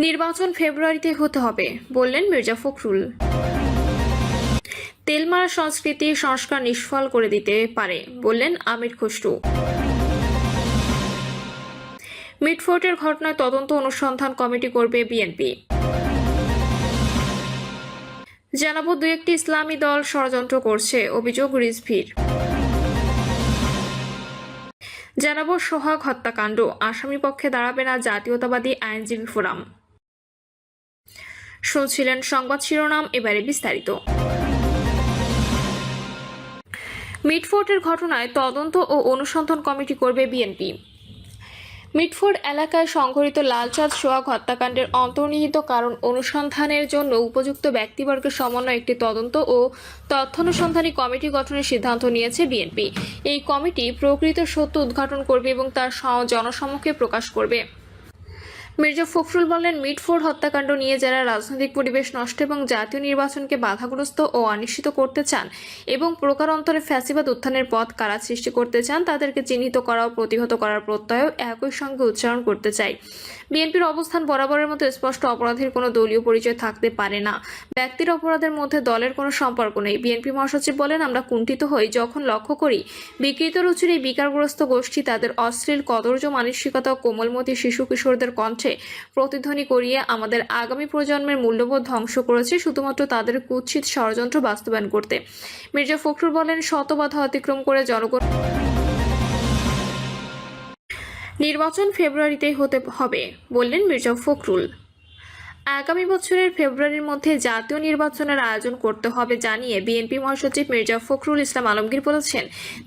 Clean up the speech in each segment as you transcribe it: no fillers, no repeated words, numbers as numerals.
নির্বাচন ফেব্রুয়ারিতে হতে হবে বললেন মির্জা ফখরুল। তেল মারা সংস্কৃতি সংস্কার নিষ্ফল করে দিতে পারে বললেন আমির খসরু। মিটফোর্টের ঘটনায় তদন্ত অনুসন্ধান কমিটি করবে বিএনপি। জানাবো দু একটি ইসলামী দল ষড়যন্ত্র করছে, অভিযোগ রিজভির। জানাবো সোহাগ হত্যাকাণ্ড, আসামি পক্ষে দাঁড়াবে না জাতীয়তাবাদী আইনজীবী ফোরাম। শুনছিলেন সংবাদ শিরোনাম, এবারে বিস্তারিত। মিটফোর্টের ঘটনায় তদন্ত ও অনুসন্ধান কমিটি করবে বিএনপি। মিটফোর্ট এলাকায় সংঘটিত লালচাঁদ সোহাগ হত্যাকাণ্ডের অন্তর্নিহিত কারণ অনুসন্ধানের জন্য উপযুক্ত ব্যক্তিবর্গের সমন্বয়ে একটি তদন্ত ও তথ্যানুসন্ধানী কমিটি গঠনের সিদ্ধান্ত নিয়েছে বিএনপি। এই কমিটি প্রকৃত সত্য উদ্ঘাটন করবে এবং তার জনসমক্ষে প্রকাশ করবে। মির্জা ফখরুল বলেন, মিটফোর্ট হত্যাকাণ্ড নিয়ে যারা রাজনৈতিক পরিবেশ নষ্ট এবং জাতীয় নির্বাচনকে বাধাগ্রস্ত ও অনিশ্চিত করতে চান এবং প্রকারান্তরে ফ্যাসিবাদ উত্থানের পথ কারা সৃষ্টি করতে চান তাদেরকে চিহ্নিত করা ও প্রতিহত করার প্রত্যয় একই সঙ্গে উচ্চারণ করতে চাই। বিএনপির অবস্থান বরাবরের মতো স্পষ্ট, অপরাধের কোনো দলীয় পরিচয় থাকতে পারে না। ব্যক্তির অপরাধের মধ্যে দলের কোনো সম্পর্ক নেই। বিএনপি মহাসচিব বলেন, আমরা কুণ্ঠিত হই যখন লক্ষ্য করি বিকৃত রুচির এই বিকারগ্রস্ত গোষ্ঠী তাদের অশ্লীল কদর্য মানসিকতা ও কোমলমতি শিশু কিশোরদের কণ্ঠে প্রতিধ্বনি করিয়ে আমাদের আগামী প্রজন্মের মূল্যবোধ ধ্বংস করেছে শুধুমাত্র তাদের কুৎসিত ষড়যন্ত্র বাস্তবায়ন করতে। মির্জা ফখরুল বলেন, শত বাধা অতিক্রম করে জনগণ নির্বাচন ফেব্রুয়ারিতেই হতে হবে বললেন মির্জা ফখরুল। আগামী বছরের ফেব্রুয়ারির মধ্যে জাতীয় নির্বাচনের আয়োজন করতে হবে জানিয়ে বিএনপি মহাসচিব মির্জা ফখরুল ইসলাম আলমগীর বলেছেন,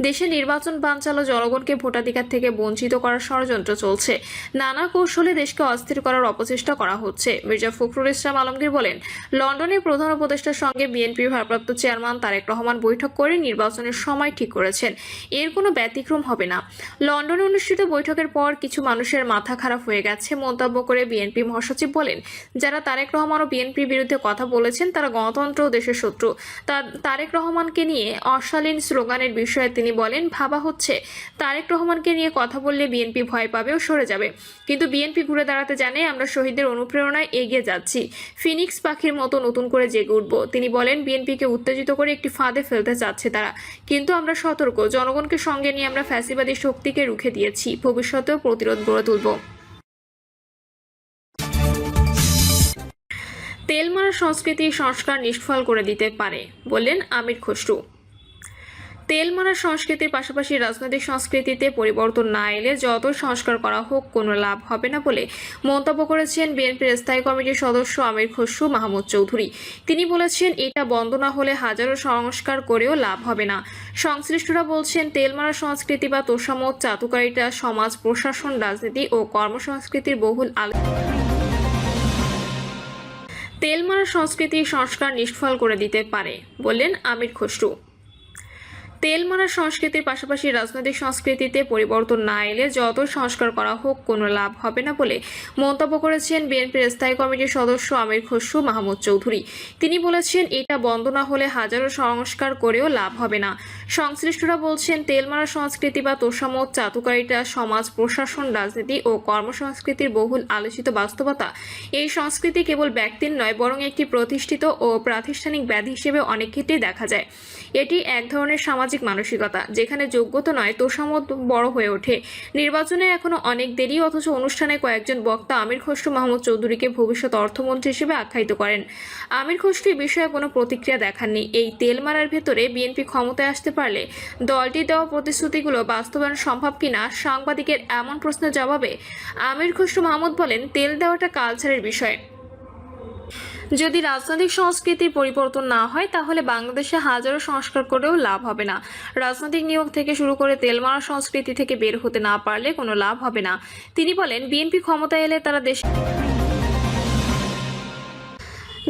দেশে নির্বাচন বানচাল ও জনগণকে ভোটাধিকার থেকে বঞ্চিত করার ষড়যন্ত্র চলছে। নানা কৌশলে দেশকে অস্থির করার অপচেষ্টা করা হচ্ছে। মির্জা ফখরুল ইসলাম আলমগীর বলেন, লন্ডনে প্রধান উপদেষ্টার সঙ্গে বিএনপির ভারপ্রাপ্ত চেয়ারম্যান তারেক রহমান বৈঠক করে নির্বাচনের সময় ঠিক করেছেন। এর কোনো ব্যতিক্রম হবে না। লন্ডনে অনুষ্ঠিত বৈঠকের পর কিছু মানুষের মাথা খারাপ হয়ে গেছে মন্তব্য করে বিএনপি মহাসচিব বলেন, যারা তারেক রহমান ও বিএনপির বিরুদ্ধে কথা বলেছেন তারা গণতন্ত্র ও দেশের শত্রু। তারেক রহমানকে নিয়ে অশালীন স্লোগানের বিষয়ে তিনি বলেন, ভাবা হচ্ছে তারেক রহমানকে নিয়ে কথা বললে বিএনপি ভয় পাবে ও সরে যাবে, কিন্তু বিএনপি ঘুরে দাঁড়াতে জানে। আমরা শহীদদের অনুপ্রেরণায় এগিয়ে যাচ্ছি, ফিনিক্স পাখির মতো নতুন করে জেগে উঠব। তিনি বলেন, বিএনপিকে উত্তেজিত করে একটি ফাঁদে ফেলতে চাচ্ছে তারা, কিন্তু আমরা সতর্ক। জনগণকে সঙ্গে নিয়ে আমরা ফ্যাসিবাদী শক্তিকে রুখে দিয়েছি, ভবিষ্যতেও প্রতিরোধ গড়ে তুলব। তেল মারা সংস্কৃতি সংস্কার নিষ্ফল করে দিতে পারে বললেন আমির খসরু। তেল মারা সংস্কৃতির পাশাপাশি রাজনৈতিক সংস্কৃতিতে পরিবর্তন না এলে যত সংস্কার করা হোক কোনো লাভ হবে না বলে মন্তব্য করেছেন বিএনপির স্থায়ী কমিটির সদস্য আমির খসরু মাহমুদ চৌধুরী। তিনি বলেছেন, এটা বন্ধ না হলে হাজারো সংস্কার করেও লাভ হবে না। সংশ্লিষ্টরা বলছেন, তেল মারা সংস্কৃতি বা তোষামত চাতুকারিতা সমাজ, প্রশাসন, রাজনীতি ও কর্মসংস্কৃতির বহুল তেল মারা সংস্কৃতি সংস্কার নিষ্ফল করে দিতে পারে বললেন আমির খসরু। তেল মারা সংস্কৃতির পাশাপাশি রাজনৈতিক সংস্কৃতিতে পরিবর্তন না এলে যত সংস্কার করা হোক কোনো লাভ হবে না বলে মন্তব্য করেছেন বিএনপির স্থায়ী কমিটির সদস্য আমির খসরু মাহমুদ চৌধুরী। তিনি বলেছেন, এটা বন্ধ না হলে হাজারো সংস্কার করেও লাভ হবে না। সংশ্লিষ্টরা বলছেন, তেল মারা সংস্কৃতি বা তোষামত চাতুকারিতা সমাজ, প্রশাসন, রাজনীতি ও কর্মসংস্কৃতির বহুল আলোচিত বাস্তবতা। এই সংস্কৃতি কেবল ব্যক্তির নয়, বরং একটি প্রতিষ্ঠিত ও প্রাতিষ্ঠানিক ব্যাধি হিসেবে অনেক ক্ষেত্রেই দেখা যায়। এটি এক ধরনের সামাজিক মানসিকতা, যেখানে যোগ্যতা নয় তোষামত বড় হয়ে ওঠে। নির্বাচনে এখনো অনেক দেরি, অথচ অনুষ্ঠানে কয়েকজন বক্তা আমির খসরু মাহমুদ চৌধুরীকে ভবিষ্যৎ অর্থমন্ত্রী হিসেবে আখ্যায়িত করেন। আমির খসরু এই বিষয়ে কোনো প্রতিক্রিয়া দেখাননি। এই তেল মারার ভেতরে বিএনপি ক্ষমতায় আসতে পারলে দলটির দেওয়া প্রতিশ্রুতিগুলো বাস্তবায়ন সম্ভব কিনা সাংবাদিকের এমন প্রশ্নের জবাবে আমির খসরু মাহমুদ বলেন, তেল দেওয়াটা কালচারের বিষয়। যদি রাজনৈতিক সংস্কৃতির পরিবর্তন না হয় তাহলে বাংলাদেশে হাজারো সংস্কার করেও লাভ হবে না। রাজনৈতিক নিয়োগ থেকে শুরু করে তেল মারা সংস্কৃতি থেকে বের হতে না পারলে কোনো লাভ হবে না। তিনি বলেন, বিএনপি ক্ষমতায় এলে তারা দেশে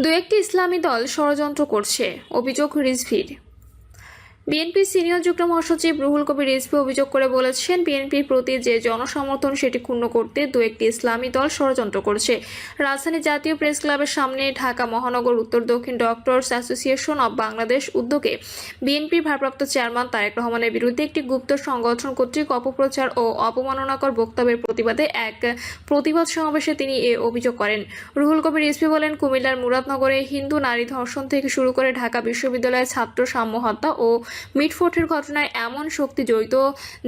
দু একটি ইসলামী দল ষড়যন্ত্র করছে, অভিযোগ রিজভির। বিএনপির সিনিয়র যুগ্ম মহাসচিব রুহুল কবির রিজভী অভিযোগ করে বলেছেন, বিএনপির প্রতি যে জনসমর্থন সেটি ক্ষুণ্ণ করতে দু একটি ইসলামী দল ষড়যন্ত্র করছে। রাজধানী জাতীয় প্রেস ক্লাবের সামনে ঢাকা মহানগর উত্তর দক্ষিণ ডক্টরস অ্যাসোসিয়েশন অব বাংলাদেশ উদ্যোগে বিএনপির ভারপ্রাপ্ত চেয়ারম্যান তারেক রহমানের বিরুদ্ধে একটি গুপ্ত সংগঠন কর্তৃক অপপ্রচার ও অবমাননাকর বক্তব্যের প্রতিবাদে এক প্রতিবাদ সমাবেশে তিনি এ অভিযোগ করেন। রুহুল কবির রিজভী বলেন, কুমিল্লার মুরাদনগরে হিন্দু নারী ধর্ষণ থেকে শুরু করে ঢাকা বিশ্ববিদ্যালয়ের ছাত্র সাম্য হত্যা ও মিটফোর্টের ঘটনায় এমন শক্তি জড়িত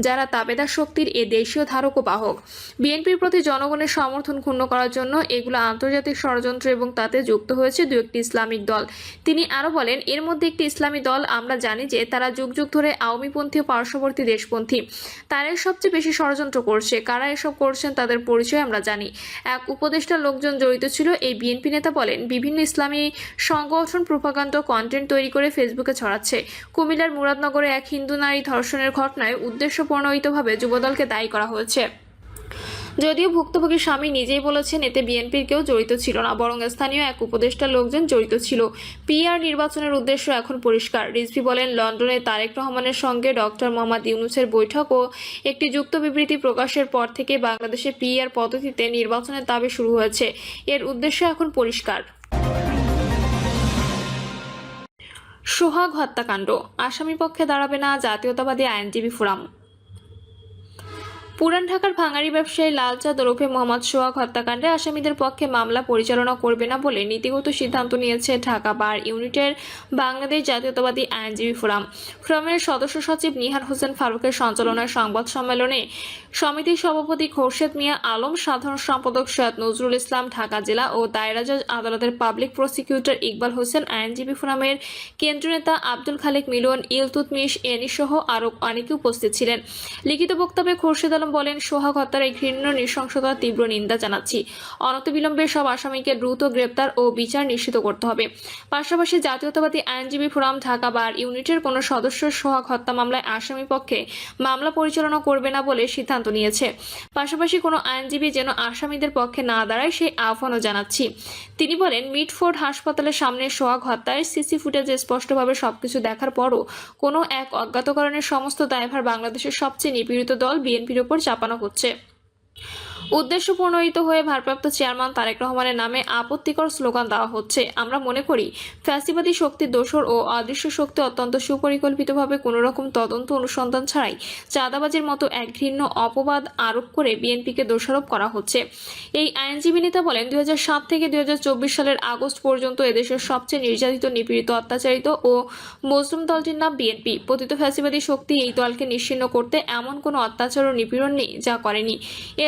যারা তাবেদার শক্তির এ দেশীয় ধারক ও বাহক। বিএনপির প্রতি জনগণের সমর্থন ক্ষুণ্ণ করার জন্য এগুলো আন্তর্জাতিক ষড়যন্ত্র এবং তাতে যুক্ত হয়েছে দু একটি ইসলামিক দল। তিনি আরও বলেন, এর মধ্যে একটি ইসলামী দল আমরা জানি যে তারা যুগ যুগ ধরে আওয়ামীপন্থী ও পার্শ্ববর্তী দেশপন্থী। তারাই সবচেয়ে বেশি ষড়যন্ত্র করছে। কারা এসব করছেন তাদের পরিচয় আমরা জানি। এক উপদেষ্টা লোকজন জড়িত ছিল। এই বিএনপি নেতা বলেন, বিভিন্ন ইসলামী সংগঠন প্রোপাগান্ডা কন্টেন্ট তৈরি করে ফেসবুকে ছড়াচ্ছে। কুমিল্লার মুরাদনগরে এক হিন্দু নারী ধর্ষণের ঘটনায় উদ্দেশ্যপ্রণোদিতভাবে যুবদলকে দায়ী করা হয়েছে। যদিও ভুক্তভোগী স্বামী নিজেই বলেছেন এতে বিএনপির কেউ জড়িত ছিল না, বরং স্থানীয় এক উপদেষ্টা লোকজন জড়িত ছিল। পিআর নির্বাচনের উদ্দেশ্য এখন পরিষ্কার। রিজভী বলেন, লন্ডনে তারেক রহমানের সঙ্গে ডক্টর মোহাম্মদ ইউনূসের বৈঠক ও একটি যুক্ত বিবৃতি প্রকাশের পর থেকে বাংলাদেশে পিআর পদ্ধতিতে নির্বাচনের দাবি শুরু হয়েছে। এর উদ্দেশ্য এখন পরিষ্কার। সোহাগ হত্যাকাণ্ড, আসামি পক্ষে দাঁড়াবে না জাতীয়তাবাদী আইনজীবী ফোরাম। পুরান ঢাকার ভাঙাড়ি ব্যবসায়ী লালচাঁদ ওরফে মোহাম্মদ সোহাগ হত্যাকাণ্ডে আসামিদের পক্ষে মামলা পরিচালনা করবে না বলে নীতিগত সিদ্ধান্ত নিয়েছে ঢাকা বার ইউনিটের বাংলাদেশ জাতীয়তাবাদী আইনজীবী ফোরাম। ফোরামের সদস্য সচিব নিহার হোসেন ফারুকের সঞ্চালনায় সংবাদ সম্মেলনে সমিতির সভাপতি খোরশেদ মিয়া আলম, সাধারণ সম্পাদক সৈয়দ নজরুল ইসলাম, ঢাকা জেলা ও দায়রা জজ আদালতের পাবলিক প্রসিকিউটর ইকবাল হোসেন, আইনজীবী ফোরামের কেন্দ্রীয় নেতা আব্দুল খালেক মিলন, ইলতুৎমিশ এনি সহ আরও অনেকে উপস্থিত ছিলেন। লিখিত বক্তব্যে খোরশেদ আলম বলেন, সোহাগ হত্যার এই ঘৃণ্য নৃশংসতার তীব্র নিন্দা জানাচ্ছি। অনতিবিলম্বে সব আসামিকে দ্রুত গ্রেপ্তার ও বিচার নিশ্চিত করতে হবে। পাশাপাশি জাতীয়তাবাদী আইনজীবী ফোরাম ঢাকা বার ইউনিটের কোনো সদস্য সোহাগ হত্যা মামলায় আসামি পক্ষে মামলা পরিচালনা করবে না বলে সিদ্ধান্ত নিয়েছে। পাশাপাশি কোনো আইনজীবী যেন আসামিদের পক্ষে না দাঁড়ায় সেই আহ্বানও জানাচ্ছি। তিনি বলেন, মিটফোর্ড হাসপাতালের সামনে সোহাগ হত্যায় সিসি ফুটেজে স্পষ্টভাবে সবকিছু দেখার পরও কোনো এক অজ্ঞাত কারণে সমস্ত দায়ভার বাংলাদেশের সবচেয়ে নিপীড়িত দল বিএনপির উপর চাপানো হচ্ছে। উদ্দেশ্য প্রণোদিত হয়ে ভারপ্রাপ্ত চেয়ারম্যান তারেক রহমানের নামে আপত্তিকর স্লোগান দেওয়া হচ্ছে। আমরা মনে করি ফ্যাসিবাদী শক্তির দোসর ও অদৃশ্য শক্তি অত্যন্ত সুপরিকল্পিতভাবে কোনো রকম তদন্ত অনুসন্ধান ছাড়াই চাঁদাবাজির মতো এক ঘৃণ্য অপবাদ আরোপ করে বিএনপিকে দোষারোপ করা হচ্ছে। এই আইনজীবী নেতা বলেন, 2007 থেকে 2024 সালের আগস্ট পর্যন্ত এদেশের সবচেয়ে নির্যাতিত, নিপীড়িত, অত্যাচারিত ও মজলুম দলটির নাম বিএনপি। পতিত ফ্যাসিবাদী শক্তি এই দলকে নিশ্চিহ্ন করতে এমন কোনো অত্যাচার ও নিপীড়ন নেই যা করেনি।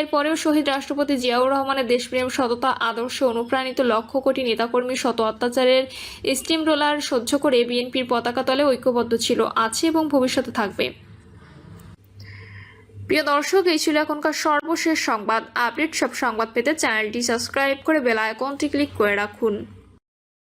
এরপরেও শহীদ রাষ্ট্রপতি জিয়াউর রহমানের দেশপ্রেম, সততা, আদর্শে অনুপ্রাণিত লক্ষ কোটি নেতাকর্মী শত অত্যাচারের স্টিম রোলার সহ্য করে বিএনপির পতাকা তলে ঐক্যবদ্ধ ছিল, আছে এবং ভবিষ্যতে থাকবে। প্রিয় দর্শক, এই ছিল এখনকার সর্বশেষ সংবাদ আপডেট। সব সংবাদ পেতে চ্যানেলটি সাবস্ক্রাইব করে বেল আইকনটি ক্লিক করে রাখুন।